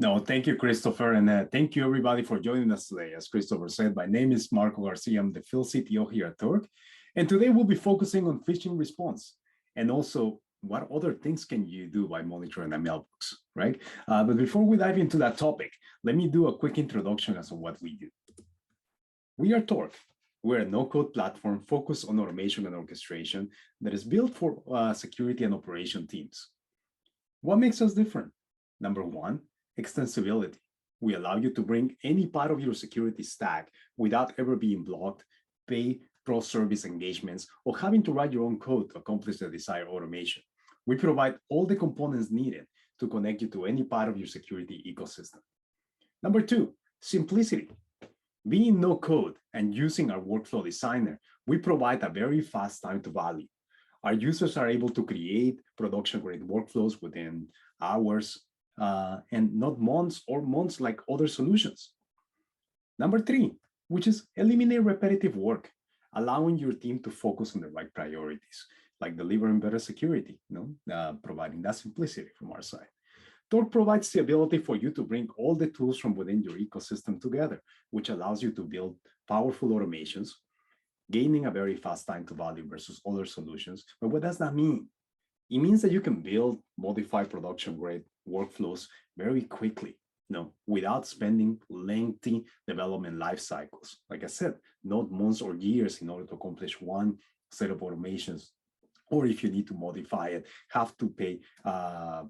No, thank you, Christopher, and thank you everybody for joining us today. As Christopher said, my name is Marco Garcia. I'm the field CTO here at Torg, and today we'll be focusing on phishing response and also what other things can you do by monitoring a mailbox, right? But before we dive into that topic, let me do a quick introduction as to what we do. We are Torq. We're a no-code platform focused on automation and orchestration that is built for security and operation teams. What makes us different? Number one, extensibility. We allow you to bring any part of your security stack without ever being blocked, pay pro-service engagements, or having to write your own code to accomplish the desired automation. We provide all the components needed to connect you to any part of your security ecosystem. Number two, simplicity. Being no code and using our workflow designer, we provide a very fast time to value. Our users are able to create production-grade workflows within hours and not months like other solutions. Number three, which is eliminate repetitive work, allowing your team to focus on the right priorities, like delivering better security, providing that simplicity from our side. Torq provides the ability for you to bring all the tools from within your ecosystem together, which allows you to build powerful automations, gaining a very fast time to value versus other solutions. But what does that mean? It means that you can build, modify production-grade workflows very quickly, without spending lengthy development life cycles. Like I said, not months or years in order to accomplish one set of automations. Or if you need to modify it, have to pay a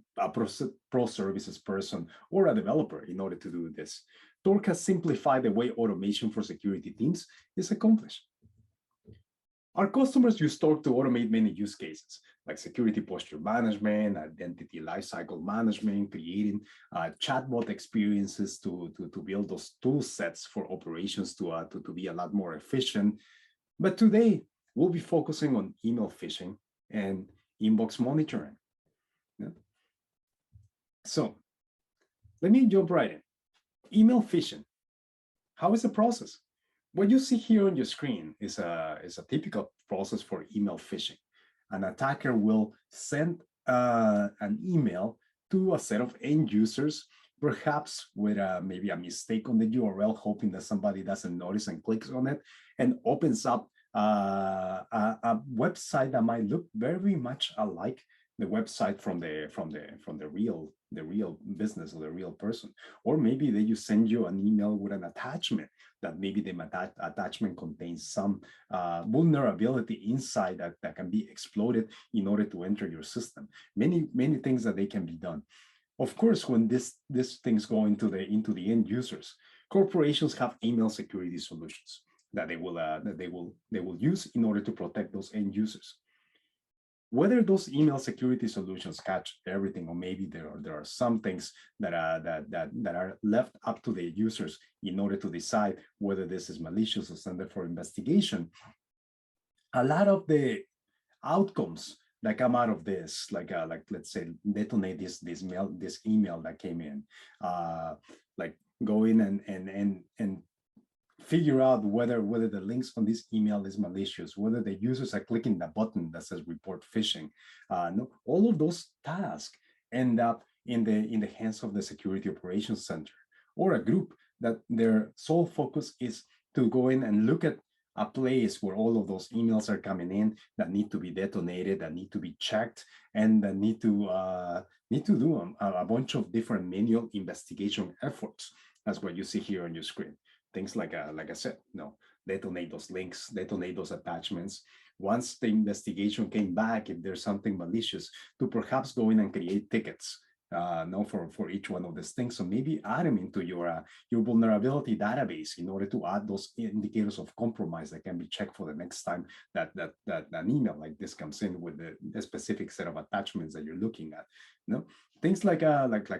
pro services person or a developer in order to do this. Torq has simplified the way automation for security teams is accomplished. Our customers use Torq to automate many use cases, like security posture management, identity lifecycle management, creating chatbot experiences to build those tool sets for operations to be a lot more efficient. But today, we'll be focusing on email phishing and inbox monitoring. Yeah. So let me jump right in. Email phishing. How is the process? What you see here on your screen is a typical process for email phishing. An attacker will send an email to a set of end users, perhaps with maybe a mistake on the URL, hoping that somebody doesn't notice and clicks on it, and opens up a website that might look very much alike the website from the real business or the real person. Or maybe they just send you an email with an attachment that maybe the attachment contains some vulnerability inside that can be exploited in order to enter your system. Many things that they can be done. Of course, when these things go into the end users, corporations have email security solutions that they will use in order to protect those end users. Whether those email security solutions catch everything, or maybe there are some things that are left up to the users in order to decide whether this is malicious or send it for investigation. A lot of the outcomes that come out of this, like let's say detonate this email that came in, like go in and figure out whether the links on this email is malicious, whether the users are clicking the button that says report phishing. No, all of those tasks end up in the hands of the security operations center or a group that their sole focus is to go in and look at a place where all of those emails are coming in that need to be detonated, that need to be checked, and that need to do a bunch of different manual investigation efforts. That's what you see here on your screen. Things like I said, detonate those links, detonate those attachments. Once the investigation came back, if there's something malicious, to perhaps go in and create tickets for each one of these things. So maybe add them into your vulnerability database in order to add those indicators of compromise that can be checked for the next time that an email like this comes in with the specific set of attachments that you're looking at. Things like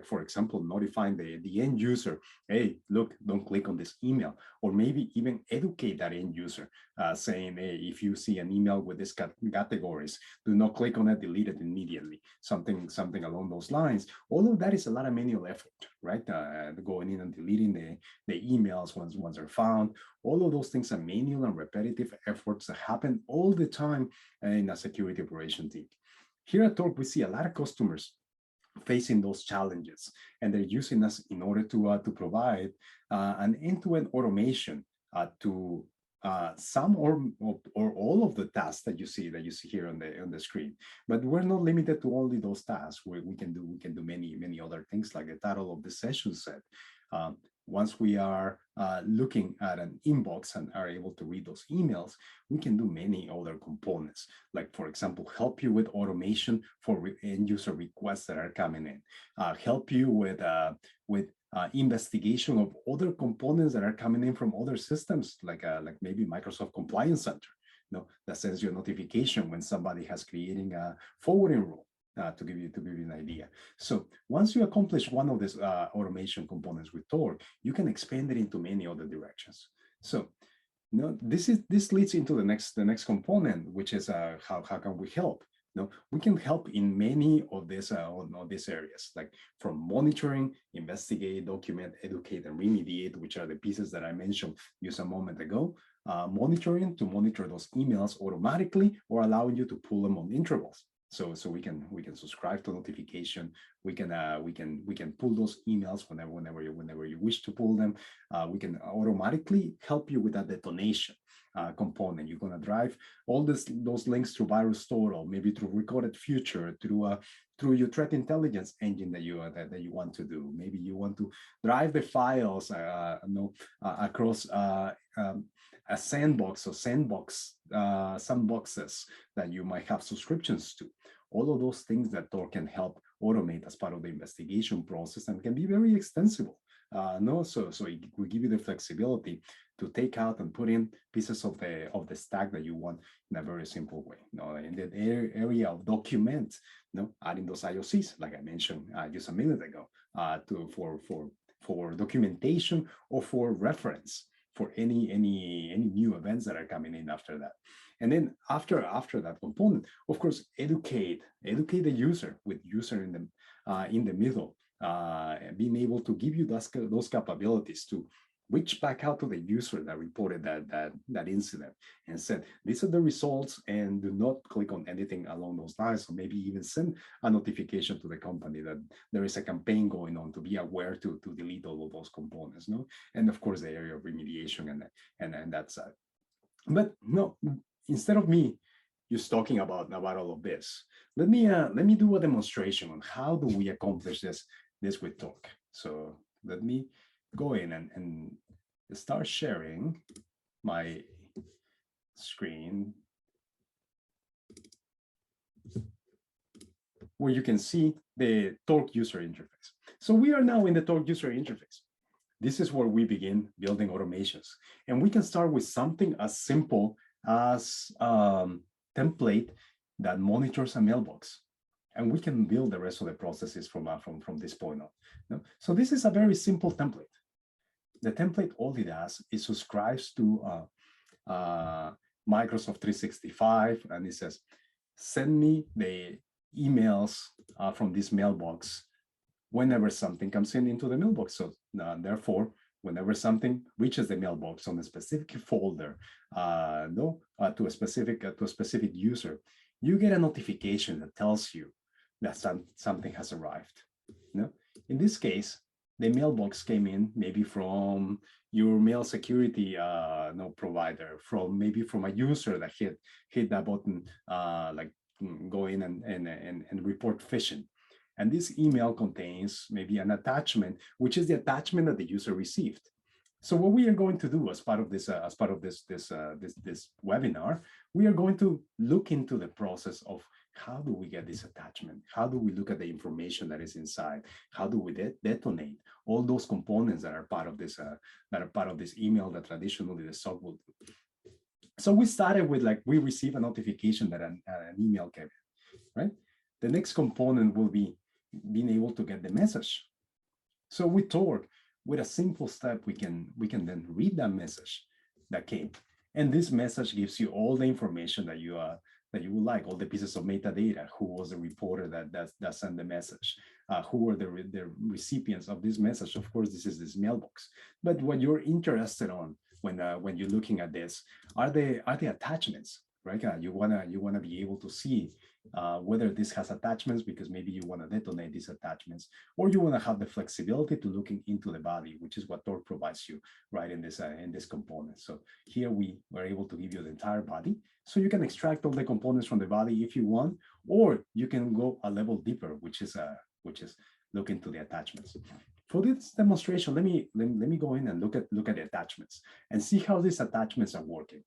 for example, notifying the end user, hey, look, don't click on this email, or maybe even educate that end user, saying, hey, if you see an email with these categories, do not click on it, delete it immediately, something along those lines. All of that is a lot of manual effort, right? Going in and deleting the emails once they're found. All of those things are manual and repetitive efforts that happen all the time in a security operation team. Here at Torq, we see a lot of customers facing those challenges, and they're using us in order to provide an end-to-end automation to some or all of the tasks that you see here on the screen. But we're not limited to only those tasks. We can do many other things, like the title of the session said. Once we are looking at an inbox and are able to read those emails, we can do many other components, like, for example, help you with automation for end user requests that are coming in, help you with investigation of other components that are coming in from other systems, like maybe Microsoft Compliance Center, that sends you a notification when somebody has creating a forwarding rule. To give you an idea. So once you accomplish one of these automation components with Torg, you can expand it into many other directions. So this leads into the next component, which is how can we help? We can help in many of these areas, like from monitoring, investigate, document, educate, and remediate, which are the pieces that I mentioned just a moment ago. Monitoring, to monitor those emails automatically or allowing you to pull them on intervals. So we can subscribe to notification. We can pull those emails whenever you wish to pull them. We can automatically help you with that detonation component. You're gonna drive all those links through VirusTotal, or maybe through Recorded Future, through your threat intelligence engine that you want to do. Maybe you want to drive the files across a sandbox or sandboxes that you might have subscriptions to. All of those things that Torq can help automate as part of the investigation process, and can be very extensible. So it will give you the flexibility to take out and put in pieces of the stack that you want in a very simple way. In the area of document, adding those IOCs, like I mentioned just a minute ago, for documentation or for reference for any new events that are coming in after that. And then after that component, of course, educate the user, with user in the middle, being able to give you those capabilities to reach back out to the user that reported that incident and said, these are the results, and do not click on anything along those lines, or maybe even send a notification to the company that there is a campaign going on, to be aware to delete all of those components. And of course, the area of remediation and that side. But no, instead of me just talking about all of this, let me do a demonstration on how do we accomplish this with Torq. So let me go in and start sharing my screen, where you can see the Torq user interface. So we are now in the Torq user interface. This is where we begin building automations. And we can start with something as simple as template that monitors a mailbox. And we can build the rest of the processes from this point on. So this is a very simple template. The template, all it does is subscribes to Microsoft 365, and it says, send me the emails from this mailbox whenever something comes into the mailbox. So therefore, whenever something reaches the mailbox on a specific folder, to a specific user, you get a notification that tells you that something has arrived. In this case, the mailbox came in maybe from your mail security provider, maybe from a user that hit that button, like go in and report phishing. And this email contains maybe an attachment, which is the attachment that the user received. So what we are going to do as part of this webinar, we are going to look into the process of how do we get this attachment? How do we look at the information that is inside? How do we detonate all those components that are part of this email that traditionally the SOC will do? So we started with, like, we receive a notification that an email came in, right? The next component will be being able to get the message. So with Torq, with a simple step, we can then read that message that came. And this message gives you all the information that you would like, all the pieces of metadata. Who was the reporter that sent the message? Who were the recipients of this message? Of course, this is this mailbox. But what you're interested on when you're looking at this are the attachments. right? You wanna be able to see whether this has attachments, because maybe you want to detonate these attachments, or you want to have the flexibility to looking into the body, which is what Torq provides you, right, in this component. So here we were able to give you the entire body, so you can extract all the components from the body if you want, or you can go a level deeper, which is look into the attachments. For this demonstration, let me go in and look at the attachments and see how these attachments are working.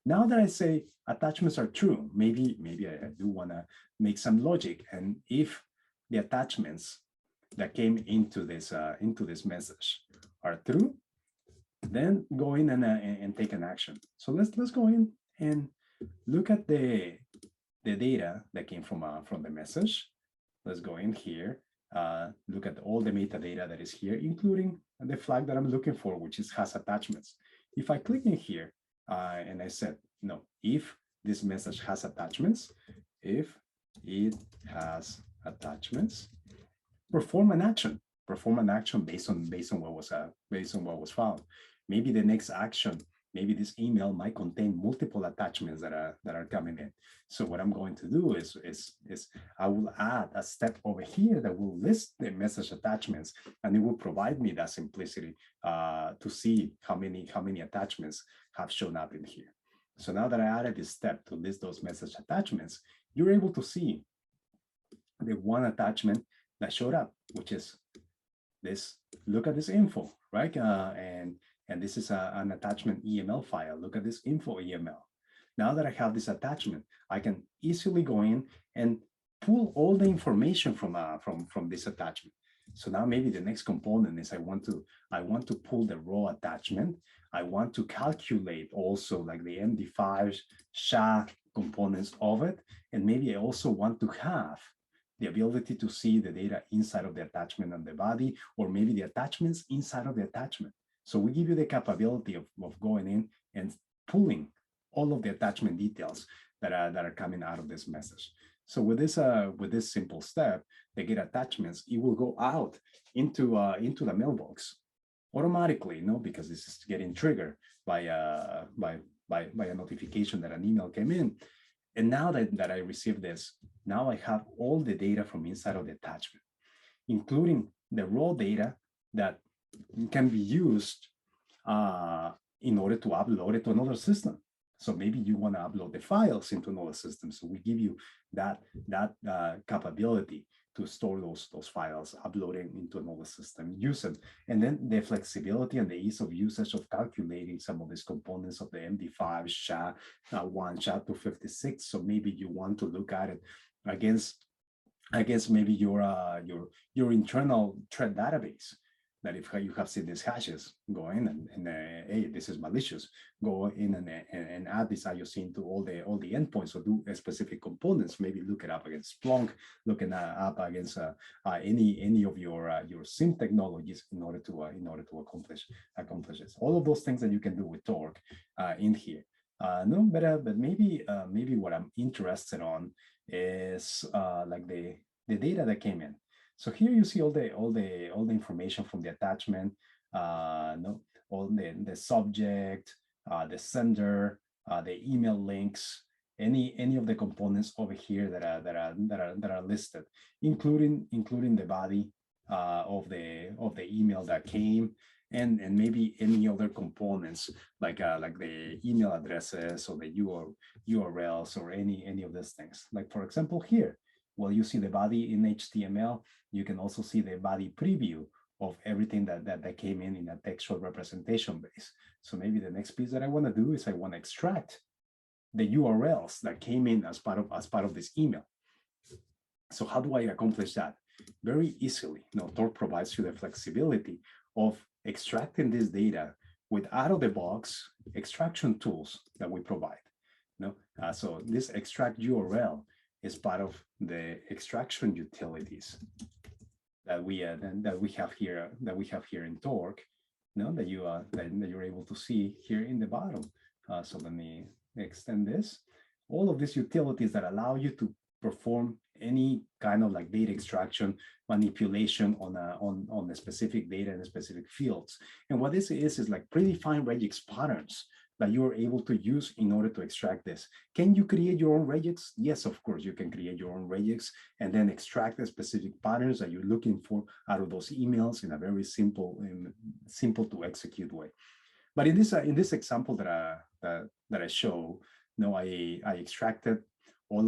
Now that I say attachments are true, maybe I do want to make some logic. And if the attachments that came into this message are true, then go in and take an action. So let's go in and look at the data that came from the message. Let's go in here. Look at all the metadata that is here, including the flag that I'm looking for, which has attachments. If I click in here and I said, no, if this message has attachments, if it has attachments, perform an action based on what was found. Maybe the next action, maybe this email might contain multiple attachments that are coming in. So what I'm going to do is I will add a step over here that will list the message attachments, and it will provide me that simplicity to see how many attachments have shown up in here. So now that I added this step to list those message attachments, you're able to see the one attachment that showed up, which is this. Look at this info, right? And this is an attachment EML file. Look at this info EML. Now that I have this attachment, I can easily go in and pull all the information from this attachment. So now maybe the next component is I want to pull the raw attachment. I want to calculate also like the MD5 SHA components of it. And maybe I also want to have the ability to see the data inside of the attachment and the body, or maybe the attachments inside of the attachment. So we give you the capability of going in and pulling all of the attachment details that are coming out of this message. So with this simple step, the get attachments, it will go out into the mailbox automatically, because this is getting triggered by a notification that an email came in. And now that I received this, now I have all the data from inside of the attachment, including the raw data that can be used in order to upload it to another system. So maybe you want to upload the files into another system. So we give you that capability to store those files, upload it into another system, use it. And then the flexibility and the ease of usage of calculating some of these components of the MD5, SHA-1, SHA-256. So maybe you want to look at it against maybe your internal threat database. That if you have seen these hashes, go in and hey, this is malicious. Go in and add this IOC into all the endpoints, or do specific components. Maybe look it up against Splunk, looking up against any of your SIEM technologies in order to accomplish this. All of those things that you can do with Torq in here. But maybe what I'm interested on is like the data that came in. So here you see all the information from the attachment, all the subject, the sender, the email links, any of the components over here that are listed, including the body of the email that came, and maybe any other components like the email addresses or the URLs or any of these things. Like for example here, well, you see the body in HTML. You can also see the body preview of everything that came in a textual representation base. So maybe the next piece that I want to do is I want to extract the URLs that came in as part of this email. So how do I accomplish that? Very easily. Torq provides you the flexibility of extracting this data with out-of-the-box extraction tools that we provide. So this extract URL is part of the extraction utilities that we have here in Torq, that you're able to see here in the bottom. So let me extend this. All of these utilities that allow you to perform any kind of like data extraction manipulation on a specific data and specific fields. And what this is like predefined regex patterns that you are able to use in order to extract this. Can you create your own regex? Yes, of course, you can create your own regex and then extract the specific patterns that you're looking for out of those emails in a very simple to execute way. But in this example that I show, I extracted all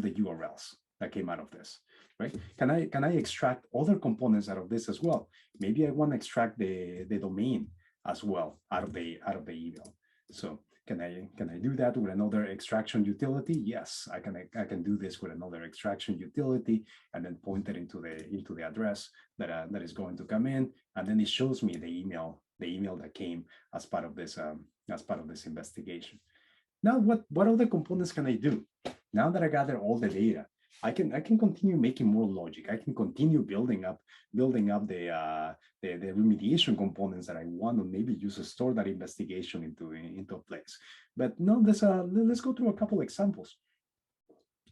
the URLs that came out of this, right? Can I extract other components out of this as well? Maybe I want to extract the domain as well out of the email. So can I do that with another extraction utility? Yes, I can do this with another extraction utility and then point it into the address that is going to come in, and then it shows me the email that came as part of this investigation. Now, what other components can I do? Now that I gather all the data, I can continue making more logic. I can continue building up the remediation components that I want to maybe use to store that investigation into a place. But no, let's go through a couple examples.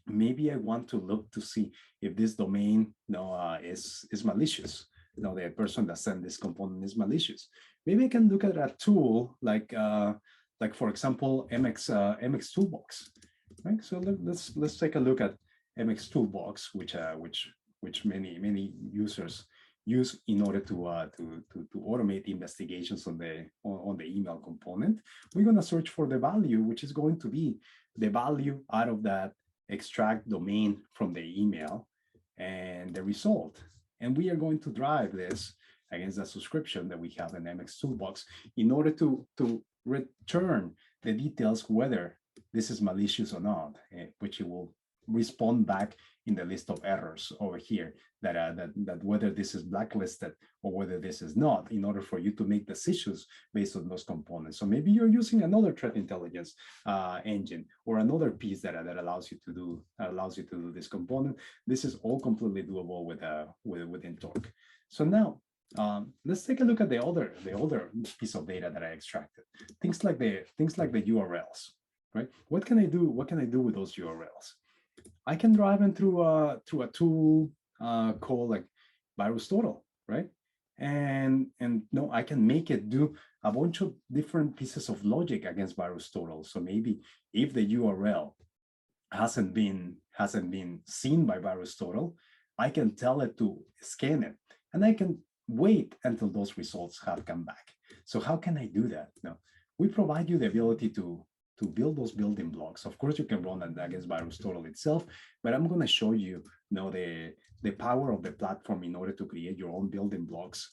Maybe I want to look to see if this domain is malicious. The person that sent this component is malicious. Maybe I can look at a tool like for example, MX Toolbox, right? So let's take a look at MX Toolbox, which many users use in order to automate investigations on the email component. We're going to search for the value, which is going to be the value out of that extract domain from the email and the result. And we are going to drive this against the subscription that we have in MX Toolbox in order to return the details whether this is malicious or not, which it will respond back in the list of errors over here that whether this is blacklisted or whether this is not, in order for you to make decisions based on those components. So maybe you're using another threat intelligence engine or another piece that allows you to do this component. This is all completely doable within Torq. So now let's take a look at the other piece of data that I extracted. Things like the URLs, right? What can I do? What can I do with those URLs? I can drive them through a tool called like VirusTotal, right? And no, I can make it do a bunch of different pieces of logic against VirusTotal. So maybe if the URL hasn't been seen by VirusTotal, I can tell it to scan it, and I can wait until those results have come back. So how can I do that? Now, we provide you the ability to build those building blocks. Of course, you can run that against VirusTotal itself, but I'm going to show you, the power of the platform in order to create your own building blocks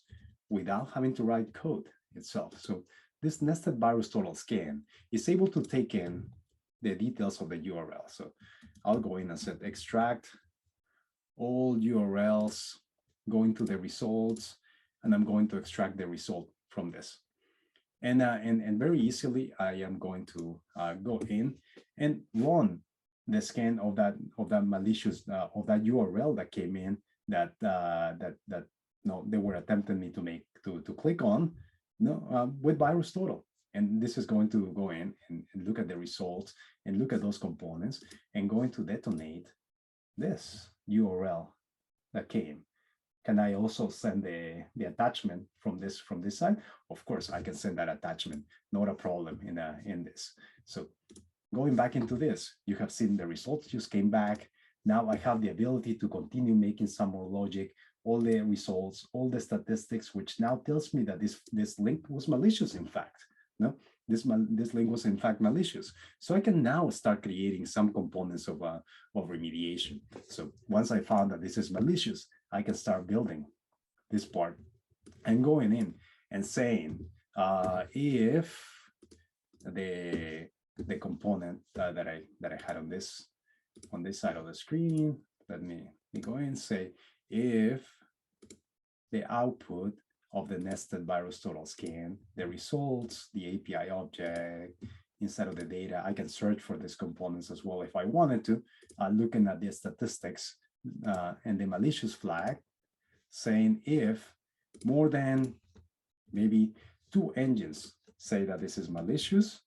without having to write code itself. So this nested VirusTotal scan is able to take in the details of the URL. So I'll go in and set extract all URLs, go into the results, and I'm going to extract the result from this. And very easily, I am going to go in and run the scan of that malicious of that URL that came in that they were attempting me to click on with VirusTotal. And this is going to go in and look at the results and look at those components and going to detonate this URL that came. Can I also send the attachment from this side? Of course, I can send that attachment, not a problem in this. So going back into this, you have seen the results just came back. Now I have the ability to continue making some more logic, all the results, all the statistics, which now tells me that this link was malicious, in fact. No, this link was in fact malicious. So I can now start creating some components of remediation. So once I found that this is malicious, I can start building this part and going in and saying if the component that I had on this side of the screen, let me go in and say if the output of the nested VirusTotal scan, the results, the API object, instead of the data, I can search for these components as well if I wanted to, looking at the statistics and the malicious flag, saying if more than maybe 2 engines say that this is malicious,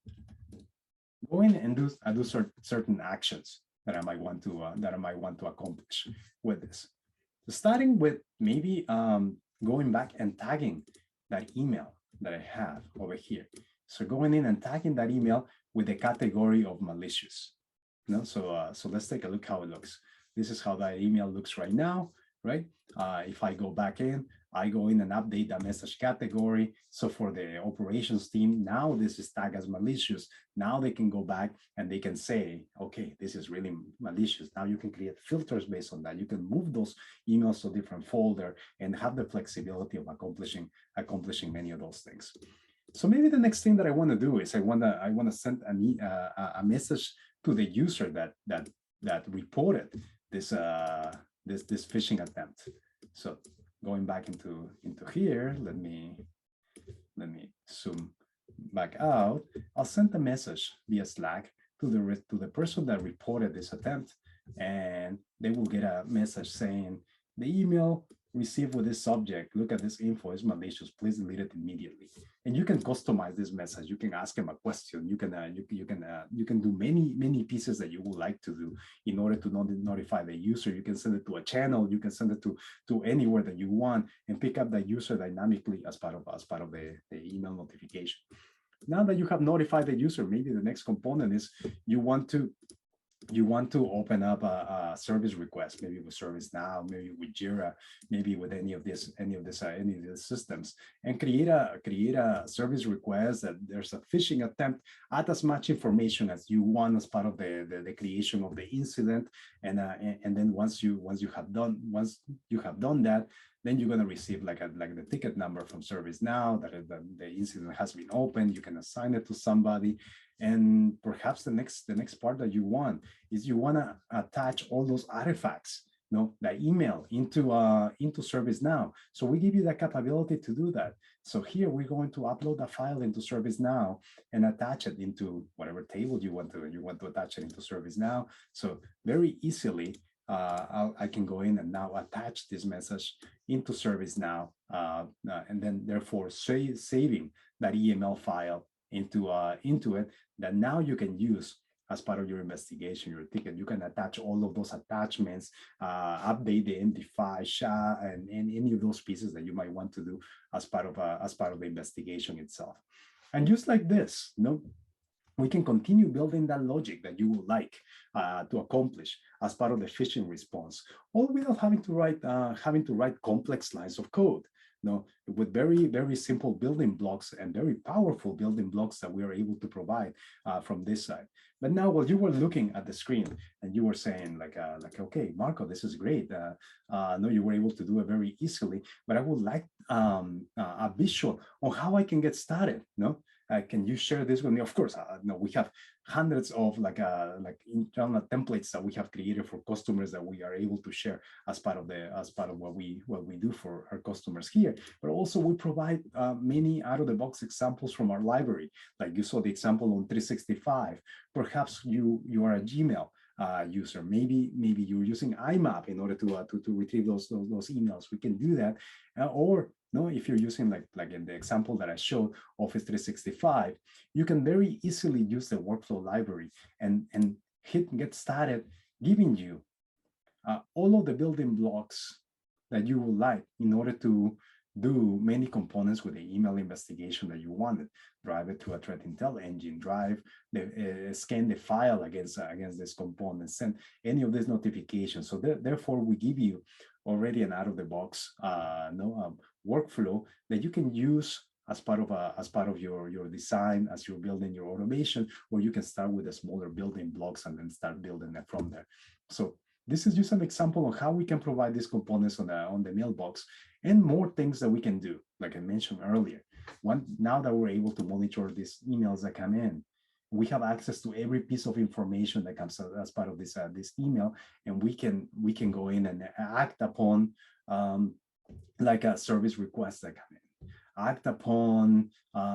go in and do certain actions that I might want to accomplish with this. Starting with maybe going back and tagging that email that I have over here. So going in and tagging that email with the category of malicious. No, so let's take a look how it looks. This is how that email looks right now, right? If I go back in, I go in and update the message category. So for the operations team, now this is tagged as malicious. Now they can go back and they can say, okay, this is really malicious. Now you can create filters based on that. You can move those emails to a different folder and have the flexibility of accomplishing many of those things. So maybe the next thing that I want to do is I want to send a message to the user that reported this this phishing attempt. So going back into here, let me zoom back out. I'll send a message via Slack to the person that reported this attempt, and they will get a message saying the email received with this subject, look at this info, is malicious, please delete it immediately. And you can customize this message. You can ask them a question. You can do many pieces that you would like to do in order to notify the user. You can send it to a channel. You can send it to anywhere that you want and pick up the user dynamically as part of the email notification. Now that you have notified the user, maybe the next component is you want to open up a service request, maybe with ServiceNow, maybe with Jira, maybe with any of these systems, and create a service request that there's a phishing attempt. Add as much information as you want as part of the creation of the incident, and then once you have done that, then you're going to receive like the ticket number from ServiceNow that the incident has been opened. You can assign it to somebody. And perhaps the next part that you want is you want to attach all those artifacts, the email into ServiceNow. So we give you the capability to do that. So here we're going to upload a file into ServiceNow and attach it into whatever table you want to attach it into ServiceNow. So very easily, I can go in and now attach this message into ServiceNow, and then therefore saving that EML file into it that now you can use as part of your investigation, your ticket. You can attach all of those attachments, update the MD5, SHA, and any of those pieces that you might want to do as part of the investigation itself. And just like this, we can continue building that logic that you would like to accomplish as part of the phishing response, all without having to write complex lines of code. With very simple building blocks and very powerful building blocks that we are able to provide from this side. But now, while you were looking at the screen and you were saying like, okay, Marco, this is great. No, you were able to do it very easily, but I would like a visual on how I can get started. Can you share this with me? Of course, we have hundreds of like internal templates that we have created for customers that we are able to share as part of what we do for our customers here. But also we provide many out-of-the-box examples from our library. Like you saw the example on 365. Perhaps you are a Gmail user. Maybe you're using IMAP in order to retrieve those emails. We can do that, or if you're using like in the example that I showed, Office 365, you can very easily use the workflow library and hit get started, giving you all of the building blocks that you would like in order to do many components with the email investigation that you wanted. Drive it to a threat intel engine, scan the file against this component, send any of these notifications. So therefore, we give you already an out-of-the-box workflow that you can use as part of your design as you're building your automation, or you can start with the smaller building blocks and then start building it from there. So this is just an example of how we can provide these components on the mailbox, and more things that we can do, like I mentioned earlier. Now that we're able to monitor these emails that come in, we have access to every piece of information that comes as part of this email, and we can go in and act upon like a service requests that come in, act upon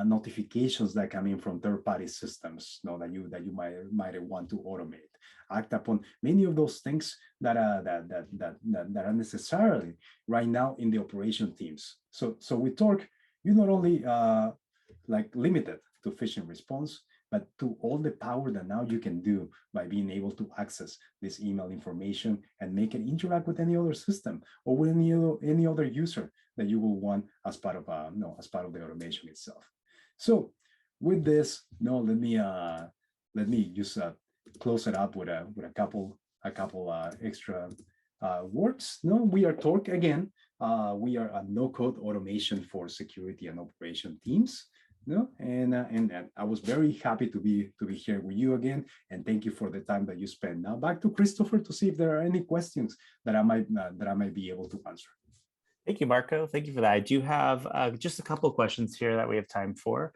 notifications that come in from third-party systems, that you might want to automate, act upon many of those things that are necessarily right now in the operation teams. So with Torq, you're not only like limited to phishing response, but to all the power that now you can do by being able to access this email information and make it interact with any other system or with any other user that you will want as part of the automation itself. So with this, let me just close it up with a couple extra words. No, we are Torq again. We are a no-code automation for security and operation teams. No, and I was very happy to be here with you again, and thank you for the time that you spent. Now back to Christopher to see if there are any questions that I might be able to answer. Thank you, Marco. Thank you for that. I do have just a couple of questions here that we have time for.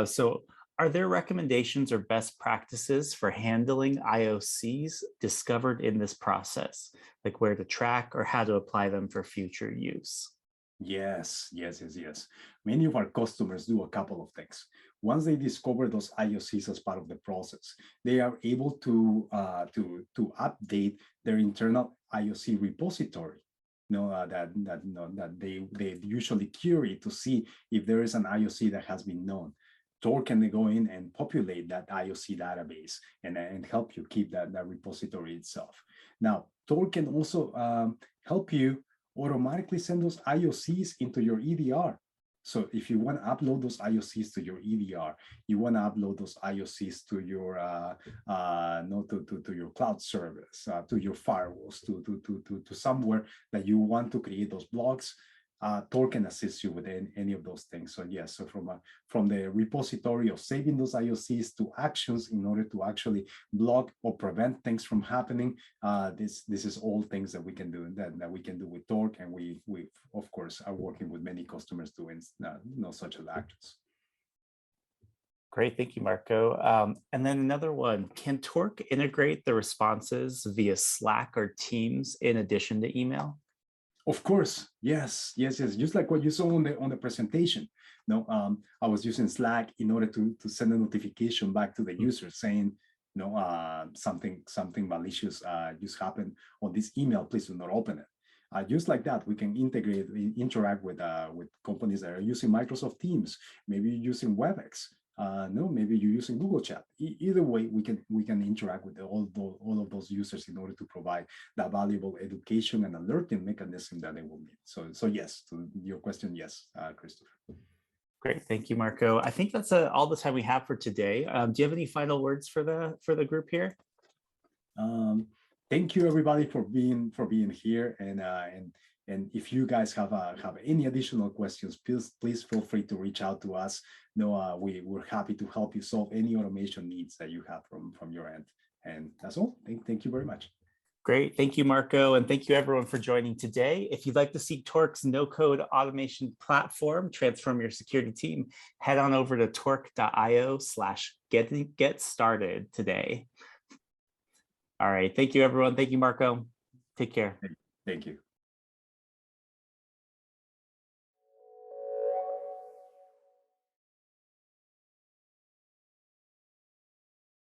So are there recommendations or best practices for handling IOCs discovered in this process, like where to track or how to apply them for future use? Yes. Many of our customers do a couple of things. Once they discover those IOCs as part of the process, they are able to update their internal IOC repository. That they usually query to see if there is an IOC that has been known. Torq can go in and populate that IOC database and help you keep that repository itself. Now, Torq can also help you automatically send those IOCs into your EDR. So if you want to upload those IOCs to your EDR, you want to upload those IOCs to your to your cloud service, to your firewalls, to somewhere that you want to create those blocks, Torq can assist you with any of those things. So yes, so from the repository of saving those IOCs to actions in order to actually block or prevent things from happening, this is all things that we can do that we can do with Torq, and we of course are working with many customers doing such as actions. Great, thank you, Marco. And then another one, can Torq integrate the responses via Slack or Teams in addition to email? Of course, yes. Just like what you saw on the presentation. I was using Slack in order to send a notification back to the user saying, something malicious just happened on this email. Please do not open it. Just like that, we can interact with companies that are using Microsoft Teams, maybe using WebEx. Maybe you're using Google Chat. Either way, we can interact with all of those users in order to provide that valuable education and alerting mechanism that they will need. So yes, to your question, yes, Christopher. Great, thank you, Marco. I think that's all the time we have for today. Do you have any final words for the group here? Thank you, everybody, for being here, and if you guys have any additional questions, please feel free to reach out to us. We're happy to help you solve any automation needs that you have from your end. And that's all. Thank you very much. Great. Thank you, Marco. And thank you, everyone, for joining today. If you'd like to see Torq's no-code automation platform transform your security team, head on over to torq.io/get started today. All right. Thank you, everyone. Thank you, Marco. Take care. Thank you.